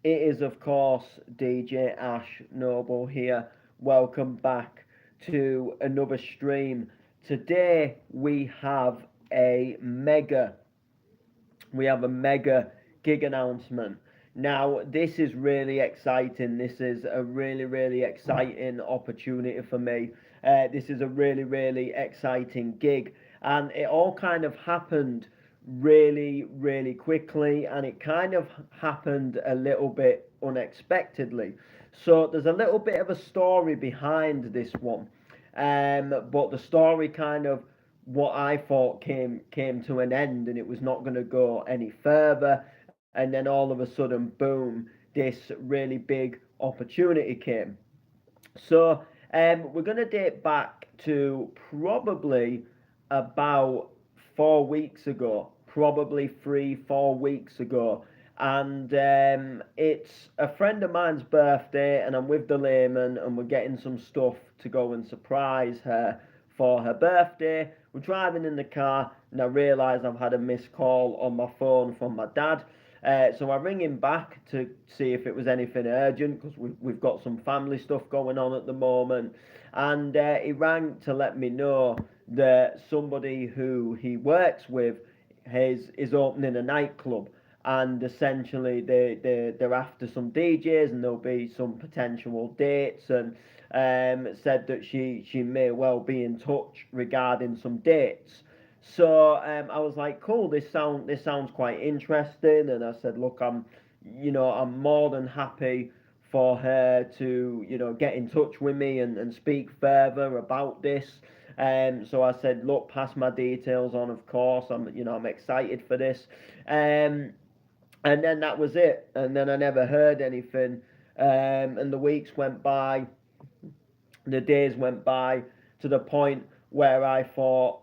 It is, of course, DJ Ash Noble here. Welcome back to another stream. Today a mega, we have a mega gig announcement. Now, this is really exciting. This is a really exciting opportunity for me. This is a really exciting gig, and it all kind of happened really quickly, and it kind of happened a little bit unexpectedly. So there's a little bit of a story behind this one, but the story kind of what I thought came to an end, and it was not going to go any further. And then all of a sudden, boom, this really big opportunity came. So we're going to date back to probably about 4 weeks ago, probably 3, 4 weeks ago. And it's a friend of mine's birthday, and I'm with the layman, and we're getting some stuff to go and surprise her for her birthday. We're driving in the car, and I realise I've had a missed call on my phone from my dad. So I ring him back to see if it was anything urgent because we've got some family stuff going on at the moment. And he rang to let me know that somebody who he works with is opening a nightclub. And essentially, they're after some DJs, and there'll be some potential dates. And said that she may well be in touch regarding some dates. So I was like, cool, this sounds quite interesting, and I said, look, I'm more than happy for her to get in touch with me and speak further about this. So I said, look, pass my details on. Of course, I'm excited for this. Um, and then that was it. And then I never heard anything. And the weeks went by, the days went by to the point where I thought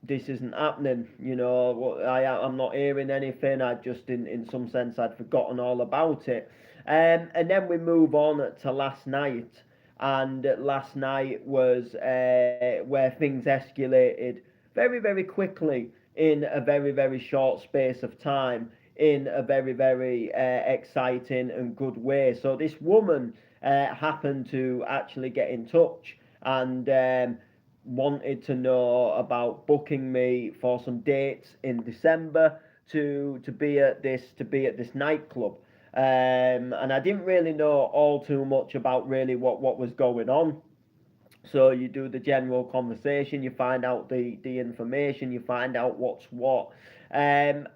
this isn't happening. I'm not hearing anything. I just, in some sense, I'd forgotten all about it. And then we move on to last night, and last night was where things escalated very quickly in a very short space of time, in a very exciting and good way. So this woman happened to actually get in touch and wanted to know about booking me for some dates in December to be at this nightclub. And I didn't really know all too much about really what was going on. So you do the general conversation, you find out the information, you find out what's what. And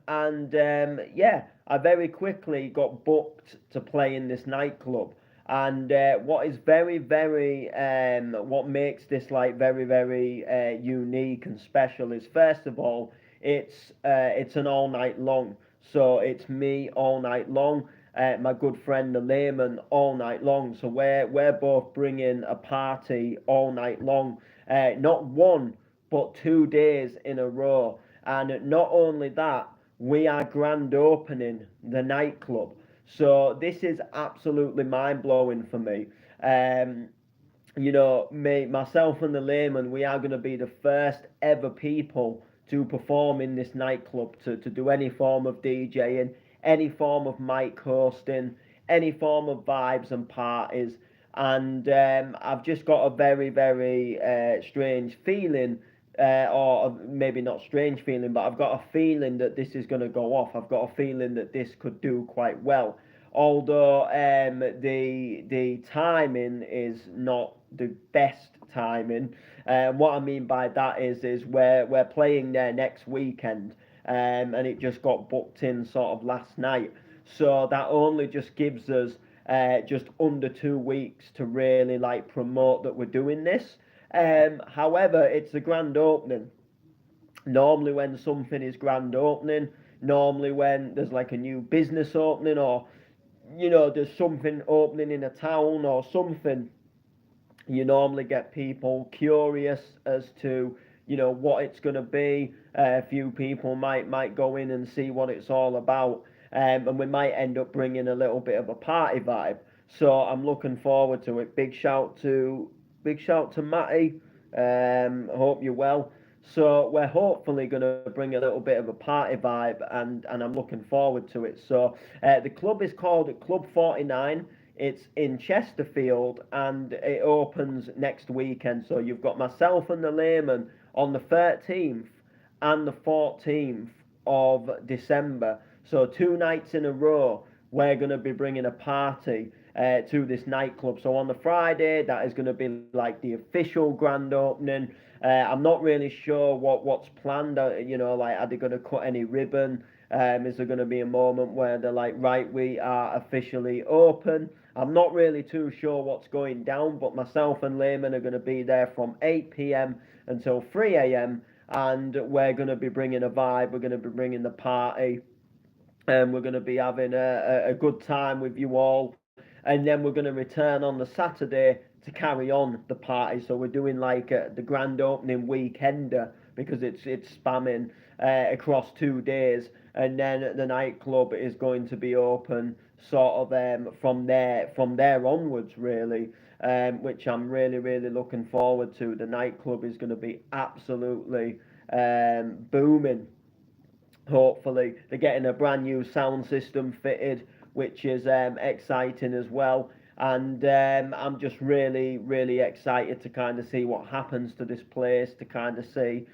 yeah, I very quickly got booked to play in this nightclub. And what is what makes this like very unique and special is, first of all, it's an all night long. So it's me all night long, my good friend the layman all night long. So we're both bringing a party all night long, not one but 2 days in a row. And not only that, we are grand opening the nightclub. So this is absolutely mind blowing for me. Um, myself and the layman, we are going to be the first ever people to perform in this nightclub, to do any form of DJing, any form of mic hosting, any form of vibes and parties. And I've just got a very strange feeling, or maybe not strange feeling, but I've got a feeling that this is going to go off. I've got a feeling that this could do quite well. Although the timing is not the best timing. What I mean by that is we're playing there next weekend, and it just got booked in sort of last night. So that only just gives us just under 2 weeks to really like promote that we're doing this. However, it's a grand opening. Normally, when something is grand opening, normally when there's like a new business opening, or there's something opening in a town or something, you normally get people curious as to what it's going to be. A few people might go in and see what it's all about, and we might end up bringing a little bit of a party vibe. So I'm looking forward to it. Big shout to Matty. I hope you're well. So we're hopefully going to bring a little bit of a party vibe, and I'm looking forward to it. So the club is called Club 49. It's in Chesterfield, and it opens next weekend. So you've got myself and the layman on the 13th and the 14th of December. So 2 nights in a row, we're going to be bringing a party to this nightclub. So on the Friday, that is going to be like the official grand opening. I'm not really sure what's planned. Like, are they going to cut any ribbon? Is there going to be a moment where they're like, right, we are officially open? I'm not really too sure what's going down, but myself and Layman are going to be there from 8 p.m. until 3 a.m. and we're going to be bringing a vibe. We're going to be bringing the party, and we're going to be having a good time with you all. And then we're going to return on the Saturday to carry on the party. So we're doing like the grand opening weekender, because it's spamming across 2 days, and then the nightclub is going to be open sort of from there onwards, really. Which I'm really looking forward to. The nightclub is going to be absolutely booming. Hopefully, they're getting a brand new sound system fitted, which is exciting as well. And I'm just really excited to kind of see what happens to this place, to kind of see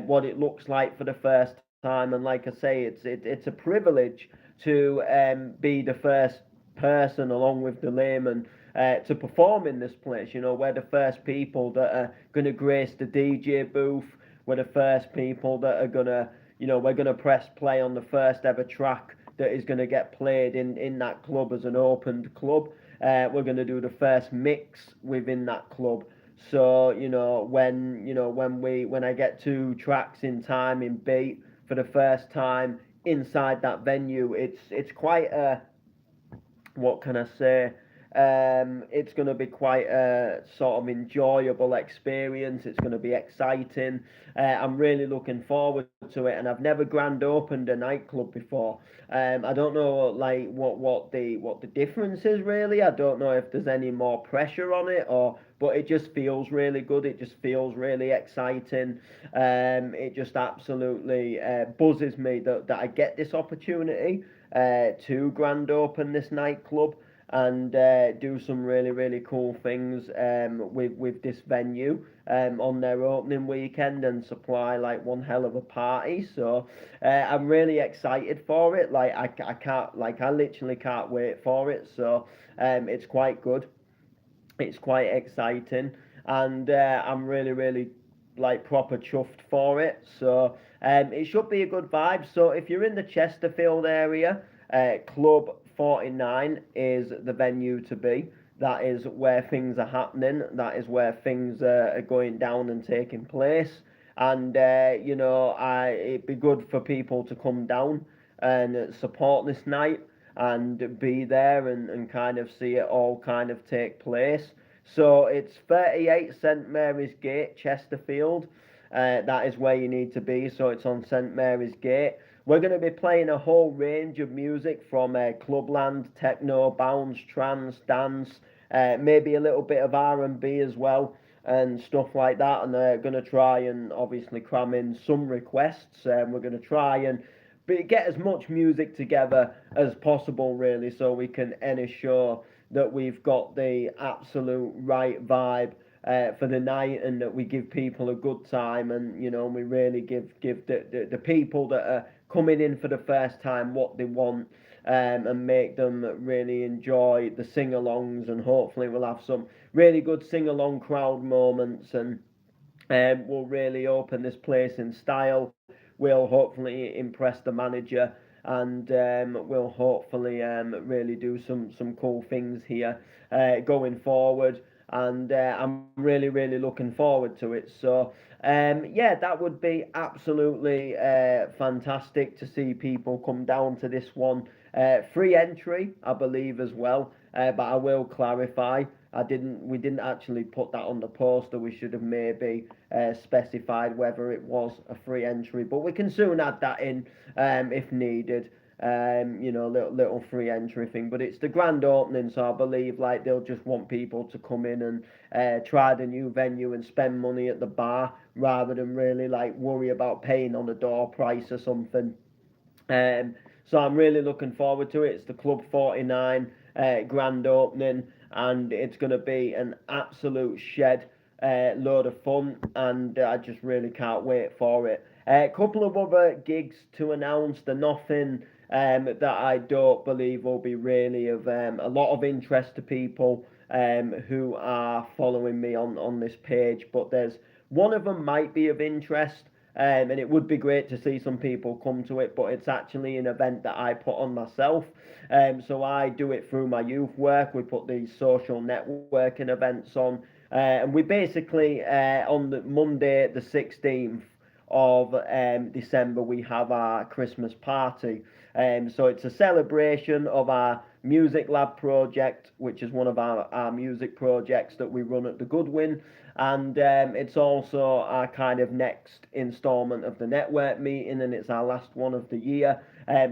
what it looks like for the first time. And like I say, it's a privilege to be the first person, along with the layman, to perform in this place. We're the first people that are going to grace the DJ booth. We're the first people that are going to, we're going to press play on the first ever track that is going to get played in that club as an opened club. We're going to do the first mix within that club. So when I get 2 tracks in time in beat for the first time inside that venue, it's quite a, what can I say? It's going to be quite a sort of enjoyable experience. It's going to be exciting. I'm really looking forward to it, and I've never grand opened a nightclub before. I don't know like what the difference is really. I don't know if there's any more pressure on it, but it just feels really good. It just feels really exciting. It just absolutely buzzes me that I get this opportunity to grand open this nightclub and do some really cool things with this venue on their opening weekend, and supply like one hell of a party. So I'm really excited for it. Like I can't, like I literally can't wait for it. So it's quite good. It's quite exciting, and I'm really like proper chuffed for it. So it should be a good vibe. So if you're in the Chesterfield area, Club 49 is the venue to be. That is where things are happening. That is where things are going down and taking place. And it'd be good for people to come down and support this night and be there, and kind of see it all kind of take place. So it's 38 St Mary's Gate, Chesterfield. That is where you need to be. So it's on St Mary's Gate. We're going to be playing a whole range of music from clubland, techno, bounce, trance, dance, maybe a little bit of R&B as well, and stuff like that. And they're going to try and obviously cram in some requests. We're going to try and get as much music together as possible, really, so we can ensure that we've got the absolute right vibe for the night, and that we give people a good time, and we really give the people that are coming in for the first time what they want, and make them really enjoy the sing-alongs, and hopefully we'll have some really good sing-along crowd moments, and we'll really open this place in style. We'll hopefully impress the manager, and we'll hopefully really do some cool things here going forward. And I'm really looking forward to it. So yeah, that would be absolutely fantastic to see people come down to this one. Free entry, I believe, as well. But I will clarify. We didn't actually put that on the poster. We should have maybe specified whether it was a free entry, but we can soon add that in if needed. little free entry thing. But it's the grand opening, so I believe like they'll just want people to come in and try the new venue and spend money at the bar rather than really like worry about paying on the door price or something. Um, so I'm really looking forward to it. It's the Club 49 grand opening, and it's going to be an absolute shed load of fun, and I just really can't wait for it. A couple of other gigs to announce. They're nothing that I don't believe will be really of a lot of interest to people who are following me on this page, but there's one of them might be of interest. And it would be great to see some people come to it, but it's actually an event that I put on myself. So I do it through my youth work. We put these social networking events on, and we basically on the Monday the 16th of December we have our Christmas party. So it's a celebration of our Music Lab project, which is one of our music projects that we run at the Goodwin, and it's also our kind of next instalment of the network meeting, and it's our last one of the year.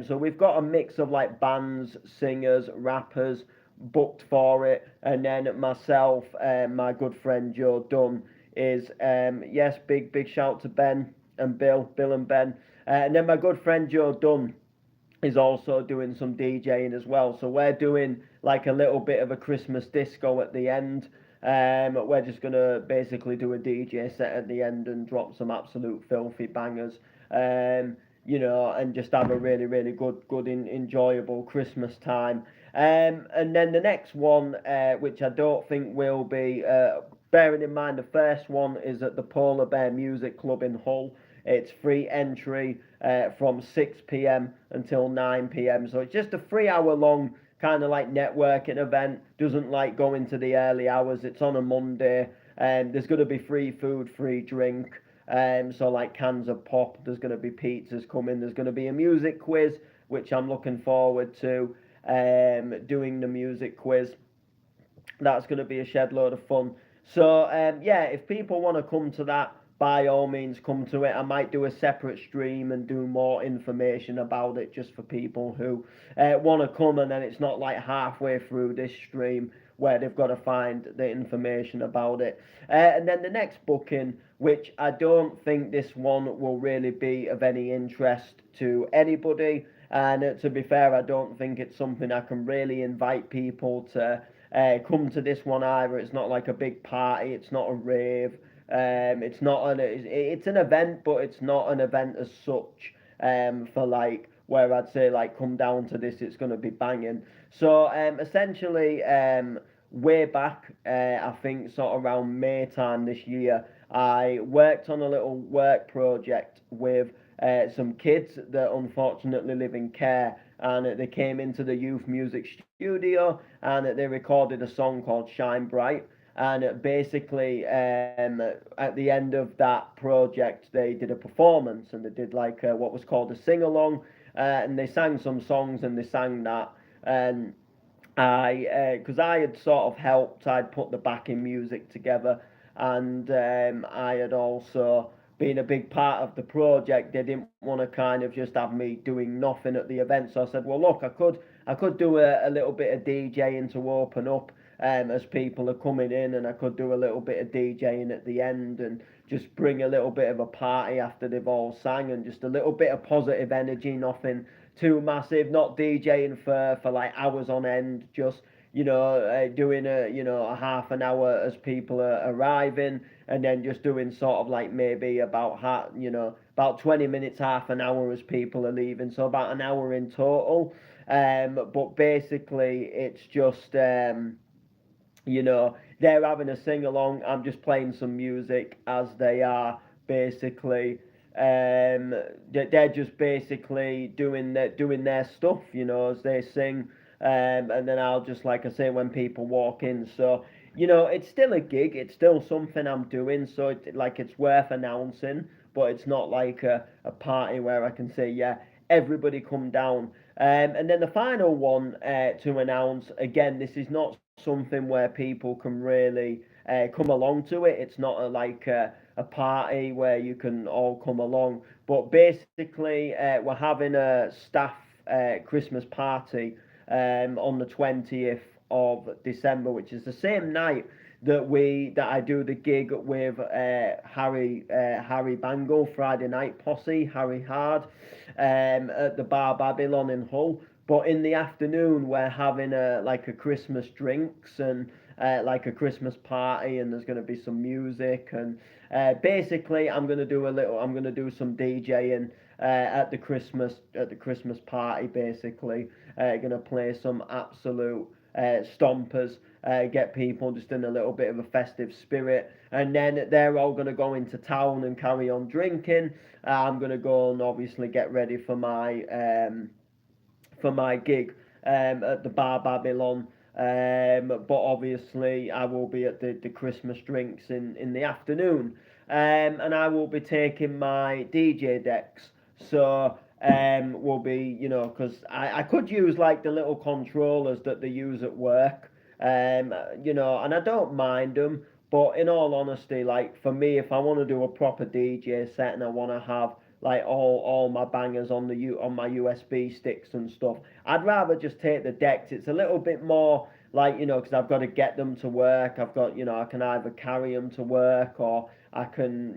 So we've got a mix of like bands, singers, rappers booked for it, and then myself, my good friend Joe Dunn is yes, big shout to Ben and Bill and Ben, and then my good friend Joe Dunn is also doing some DJing as well. So we're doing like a little bit of a Christmas disco at the end. We're just gonna basically do a DJ set at the end and drop some absolute filthy bangers. And just have a really good enjoyable Christmas time. And then the next one, which I don't think will be, bearing in mind the first one is at the Polar Bear Music Club in Hull. It's free entry from 6 p.m. until 9 p.m. So it's just a 3 hour long kind of like networking event. Doesn't like going to the early hours. It's on a Monday. There's going to be free food, free drink. So like cans of pop. There's going to be pizzas coming. There's going to be a music quiz, which I'm looking forward to. Doing the music quiz. That's going to be a shed load of fun. So yeah, if people want to come to that, by all means come to it. I might do a separate stream and do more information about it just for people who want to come, and then it's not like halfway through this stream where they've got to find the information about it. And then the next booking, which I don't think this one will really be of any interest to anybody, and to be fair, I don't think it's something I can really invite people to come to this one either. It's not like a big party, it's not a rave. It's not it's an event, but it's not an event as such. For like where I'd say like come down to this, it's going to be banging. So essentially, way back, I think sort of around May time this year, I worked on a little work project with some kids that unfortunately live in care, and they came into the youth music studio and they recorded a song called Shine Bright. And basically, at the end of that project, they did a performance and they did like what was called a sing along, and they sang some songs and they sang that. And because I had sort of helped, I'd put the backing music together, and I had also been a big part of the project. They didn't want to kind of just have me doing nothing at the event, so I said, well, look, I could do a little bit of DJing to open up. As people are coming in, and I could do a little bit of DJing at the end and just bring a little bit of a party after they've all sang, and just a little bit of positive energy, nothing too massive, not DJing for like hours on end, just doing a half an hour as people are arriving, and then just doing sort of like maybe about 20 minutes, half an hour as people are leaving, so about an hour in total. But basically it's just they're having a sing along. I'm just playing some music as they are basically. They're just basically doing their stuff, as they sing. And then I'll just, like I say, when people walk in. So it's still a gig. It's still something I'm doing. So it's worth announcing, but it's not like a party where I can say, yeah, everybody come down. And then the final one to announce, again, this is not something where people can really come along to it. It's not a party where you can all come along. But basically, we're having a staff Christmas party on the 20th of December, which is the same night that I do the gig with Harry Bangle, Friday Night Posse, Harry Hard, at the Bar Babylon in Hull. But in the afternoon, we're having a Christmas drinks and like a Christmas party, and there's going to be some music, and basically I'm going to do some DJing at the Christmas party. Basically, going to play some absolute stompers, get people just in a little bit of a festive spirit, and then they're all going to go into town and carry on drinking. I'm going to go and obviously get ready for my gig at the Bar Babylon. But obviously, I will be at the Christmas drinks in the afternoon, and I will be taking my DJ decks. So will be, because I could use like the little controllers that they use at work, and I don't mind them. But in all honesty, like for me, if I want to do a proper DJ set and I want to have like all my bangers on on my USB sticks and stuff, I'd rather just take the decks. It's a little bit more like, because I've got to get them to work. I've got, I can either carry them to work, or I can,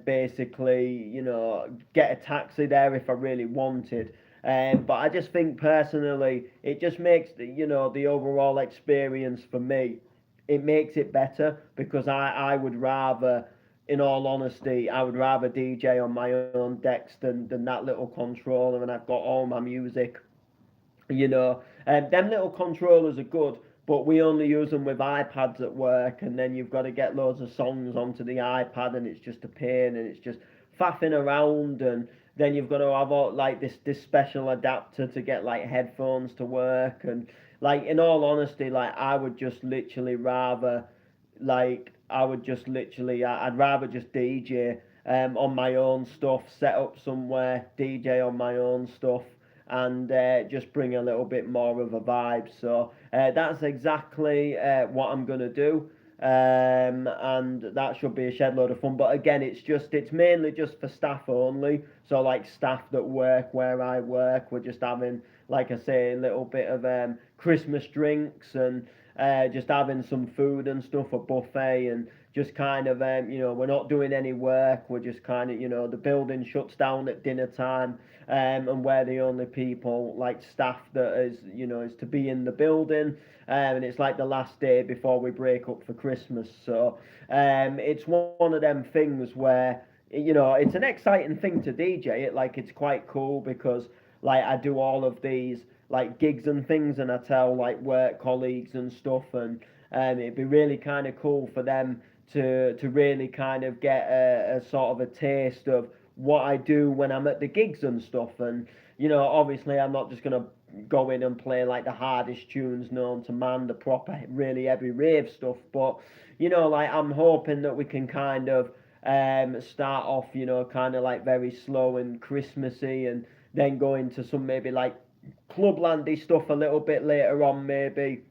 basically, get a taxi there if I really wanted. But I just think personally, it just makes the overall experience for me, it makes it better, because I would rather, in all honesty, I would rather DJ on my own decks than that little controller, and I've got all my music. Them little controllers are good, but we only use them with iPads at work, and then you've got to get loads of songs onto the iPad, and it's just a pain, and it's just faffing around, and then you've got to have all, like this special adapter to get like headphones to work, and like in all honesty, like I'd rather just DJ on my own stuff, set up somewhere, DJ on my own stuff, and just bring a little bit more of a vibe. So that's exactly what I'm gonna do, and that should be a shed load of fun. But again, it's mainly just for staff only. So like staff that work where I work, we're just having, like I say, a little bit of Christmas drinks, and just having some food and stuff, a buffet, and just kind of we're not doing any work. We're just kind of, the building shuts down at dinner time, and we're the only people, like staff, that is to be in the building, and it's like the last day before we break up for Christmas. So it's one of them things where it's an exciting thing to DJ it. Like, it's quite cool, because like I do all of these like gigs and things, and I tell like work colleagues and stuff, and it'd be really kind of cool for them to really kind of get a sort of a taste of what I do when I'm at the gigs and stuff. And obviously I'm not just gonna go in and play like the hardest tunes known to man, the proper really heavy rave stuff, but like I'm hoping that we can kind of start off kind of like very slow and Christmassy, and then go into some maybe like clublandy stuff a little bit later on, maybe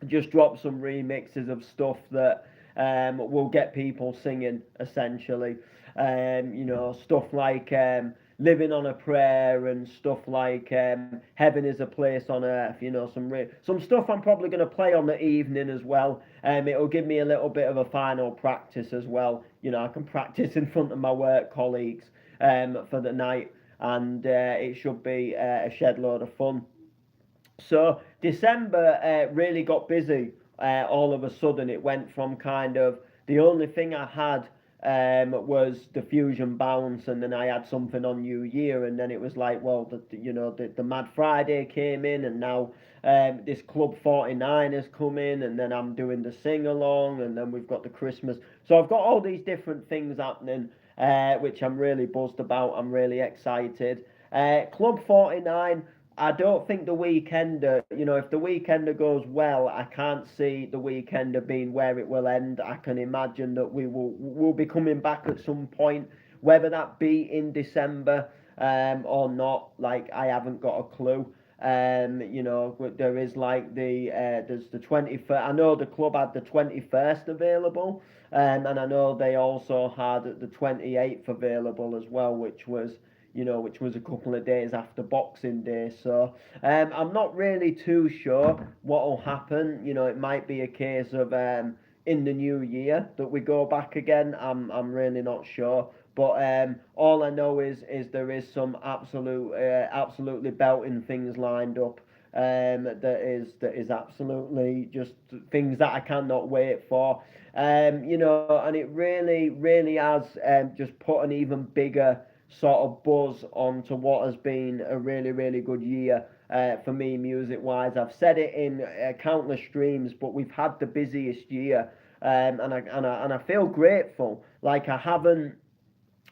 just drop some remixes of stuff that will get people singing, essentially. Stuff like Living on a Prayer, and stuff like Heaven is a Place on Earth. Some stuff I'm probably going to play on the evening as well. It'll give me a little bit of a final practice as well. I can practice in front of my work colleagues for the night, and it should be a shed load of fun. So December really got busy all of a sudden. It went from kind of the only thing I had was the Fusion Bounce, and then I had something on New Year, and then it was like, well, the Mad Friday came in, and now this Club 49 has come in, and then I'm doing the sing along, and then we've got the Christmas. So I've got all these different things happening, which I'm really buzzed about. I'm really excited. Club 49. I don't think the Weekender, if the Weekender goes well, I can't see the Weekender being where it will end. I can imagine that we'll be coming back at some point, whether that be in December or not. Like, I haven't got a clue. There is like there's the 21st. I know the club had the 21st available, and I know they also had the 28th available as well, which was which was a couple of days after Boxing Day. So I'm not really too sure what will happen. It might be a case of in the new year that we go back again. I'm really not sure. But all I know is there is some absolutely belting things lined up. That is absolutely just things that I cannot wait for. And it really has just put an even bigger sort of buzz onto what has been a really good year for me music wise. I've said it in countless streams, but we've had the busiest year, and I feel grateful. Like I haven't,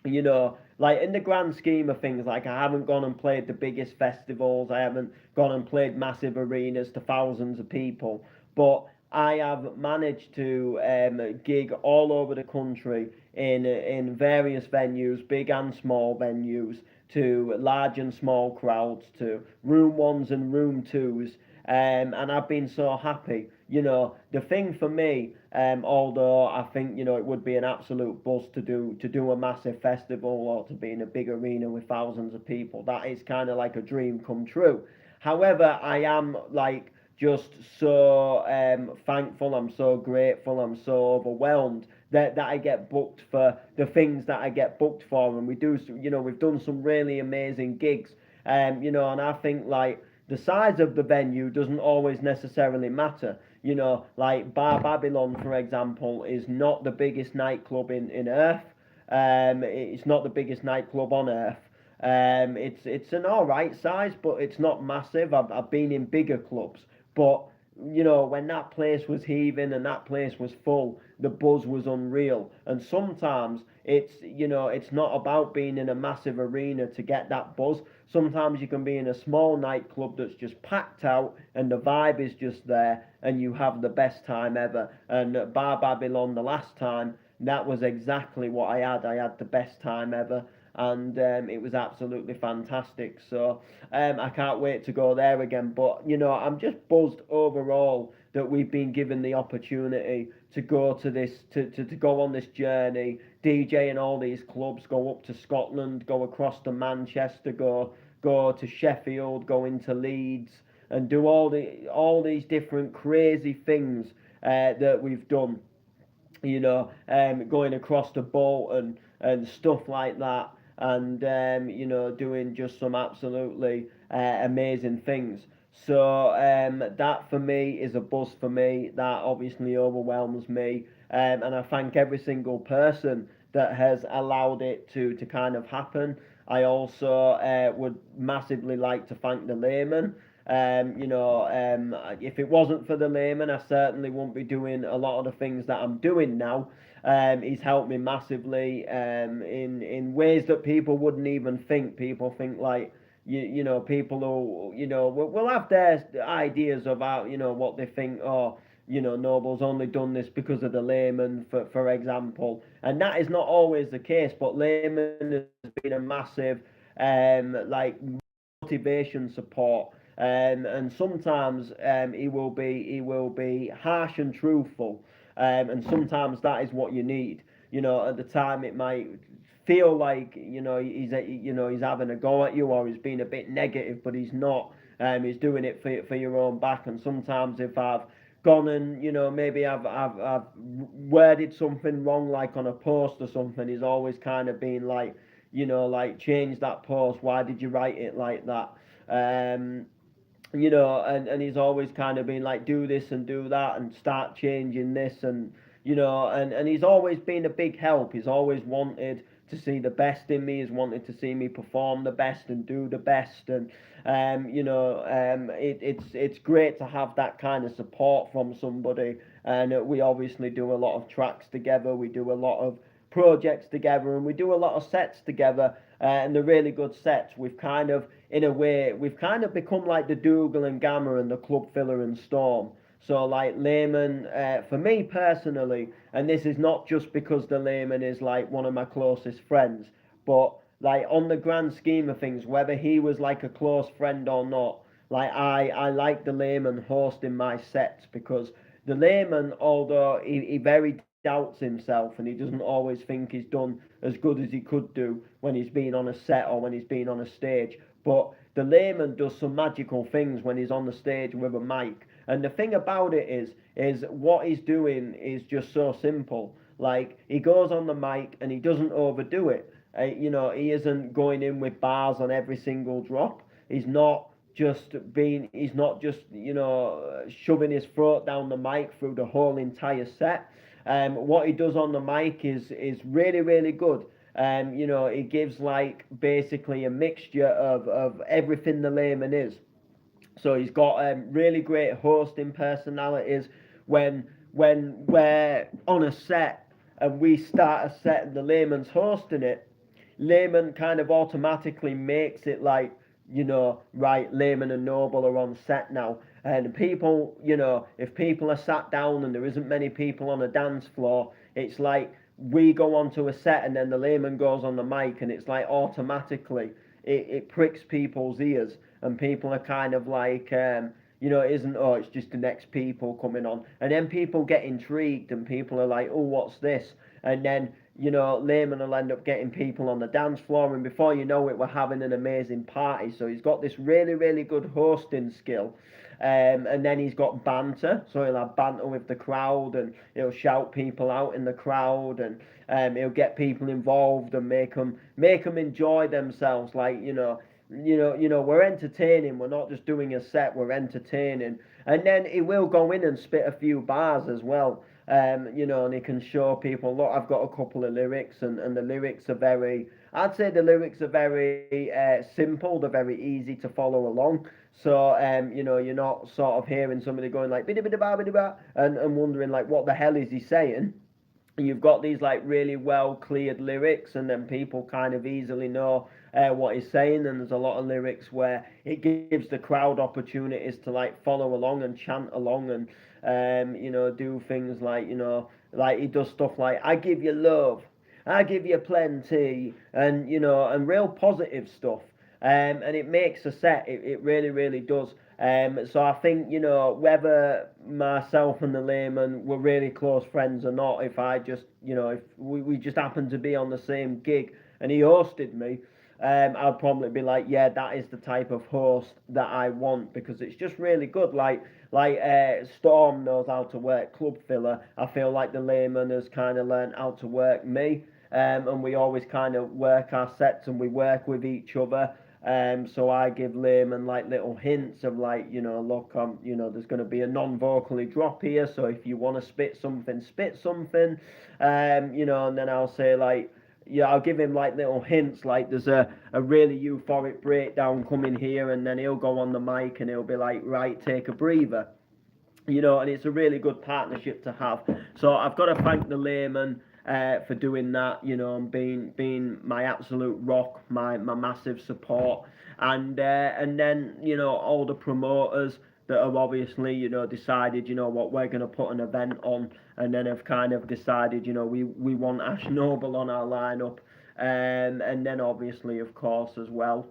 like in the grand scheme of things, like I haven't gone and played the biggest festivals, I haven't gone and played massive arenas to thousands of people, but I have managed to gig all over the country in various venues, big and small venues, to large and small crowds, to room ones and room twos, and I've been so happy. The thing for me, although I think it would be an absolute buzz to do a massive festival or to be in a big arena with thousands of people. That is kind of like a dream come true. However, I am like just so thankful. I'm so grateful. I'm so overwhelmed that I get booked for the things that I get booked for, and we've done some really amazing gigs. And I think like the size of the venue doesn't always necessarily matter. Like Bar Babylon, for example, is not the biggest nightclub in Earth. It's not the biggest nightclub on Earth. It's an all right size, but it's not massive. I've been in bigger clubs, but when that place was heaving and that place was full, the buzz was unreal. And sometimes it's not about being in a massive arena to get that buzz. Sometimes you can be in a small nightclub that's just packed out and the vibe is just there and you have the best time ever. And at Bar Babylon the last time, that was exactly what I had. I had the best time ever, and it was absolutely fantastic. So I can't wait to go there again. But I'm just buzzed overall that we've been given the opportunity to go to this, to go on this journey, DJ in all these clubs, go up to Scotland, go across to Manchester, go to Sheffield, go into Leeds, and do all these different crazy things that we've done. Going across the Bolton and stuff like that, and doing just some absolutely amazing things. So that for me is a buzz for me. That obviously overwhelms me, and I thank every single person that has allowed it to kind of happen. I also would massively like to thank the layman. If it wasn't for the layman, I certainly wouldn't be doing a lot of the things that I'm doing now. He's helped me massively in ways that people wouldn't even think. People think like people who will have their ideas about what they think. Oh, Noble's only done this because of the layman, for example, and that is not always the case. But layman has been a massive like motivation support. And sometimes he will be harsh and truthful, and sometimes that is what you need. At the time it might feel like he's having a go at you or he's being a bit negative, but he's not. He's doing it for your own back. And sometimes if I've gone and maybe I've worded something wrong, like on a post or something, he's always kind of been like, like, change that post. Why did you write it like that? And he's always kind of been like, do this and do that and start changing this, and he's always been a big help. He's always wanted to see the best in me. He's wanted to see me perform the best and do the best, and it's great to have that kind of support from somebody. And we obviously do a lot of tracks together. We do a lot of projects together, and we do a lot of sets together, and they're really good sets. We've kind of, in a way, we've kind of become like the Dougal and Gamma and the Club Filler and Storm. So like Layman, for me personally, and this is not just because the Layman is like one of my closest friends, but like on the grand scheme of things, whether he was like a close friend or not, like I like the Layman hosting my sets, because the Layman, although he very doubts himself and he doesn't always think he's done as good as he could do when he's been on a set or when he's been on a stage. But the layman does some magical things when he's on the stage with a mic. And the thing about it is what he's doing is just so simple. Like, he goes on the mic and he doesn't overdo it. He isn't going in with bars on every single drop. He's not just shoving his throat down the mic through the whole entire set. What he does on the mic is really, really good. He gives like basically a mixture of everything the layman is. So he's got really great hosting personalities. When we're on a set and we start a set and the layman's hosting it, layman kind of automatically makes it like, right, layman and noble are on set now. And people, if people are sat down and there isn't many people on a dance floor, it's like we go onto a set and then the layman goes on the mic and it's like automatically it pricks people's ears and people are kind of like, it isn't, oh, it's just the next people coming on. And then people get intrigued and people are like, oh, what's this? And then, layman will end up getting people on the dance floor and before you know it, we're having an amazing party. So he's got this really, really good hosting skill. And then he's got banter, so he'll have banter with the crowd and he'll shout people out in the crowd and he'll get people involved and make them enjoy themselves. Like, we're entertaining. We're not just doing a set. We're entertaining. And then he will go in and spit a few bars as well. And he can show people, look, I've got a couple of lyrics, and the lyrics are I'd say the lyrics are very simple. They're very easy to follow along. So, you're not sort of hearing somebody going like, biddy biddy ba biddy ba, and wondering like, what the hell is he saying? You've got these like really well cleared lyrics and then people kind of easily know what he's saying, and there's a lot of lyrics where it gives the crowd opportunities to like follow along and chant along and do things like like he does stuff like I give you love, I give you plenty, and and real positive stuff. And it makes a set. It really, really does. So I think whether myself and the layman were really close friends or not, if I just if we just happened to be on the same gig and he hosted me, I'd probably be like, yeah, that is the type of host that I want because it's just really good. Like Storm knows how to work Club Filler. I feel like the layman has kind of learned how to work me. And we always kind of work our sets and we work with each other. So I give layman like little hints of like, look, there's going to be a non-vocally drop here. So if you want to spit something, and then I'll say like, yeah, I'll give him like little hints, like there's a really euphoric breakdown coming here, and then he'll go on the mic and he'll be like, right, take a breather. And it's a really good partnership to have. So I've got to thank the layman for doing that, and being my absolute rock, my massive support, and then all the promoters that have obviously decided what we're going to put an event on, and then have kind of decided we want Ash Noble on our lineup, and then obviously of course as well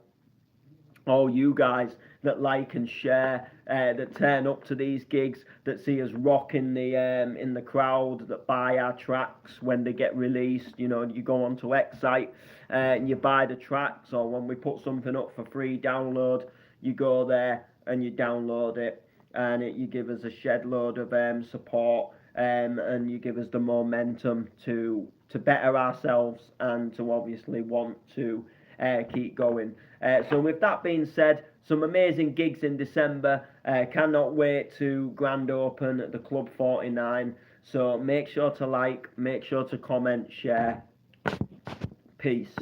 all you guys that like and share, that turn up to these gigs, that see us rock in the crowd, that buy our tracks when they get released. You go onto Excite and you buy the tracks, or when we put something up for free download, you go there and you download it, and you give us a shed load of support, and you give us the momentum to better ourselves and to obviously want to keep going. So with that being said, some amazing gigs in December. Cannot wait to grand open at the Club 49. So make sure to like, make sure to comment, share. Peace.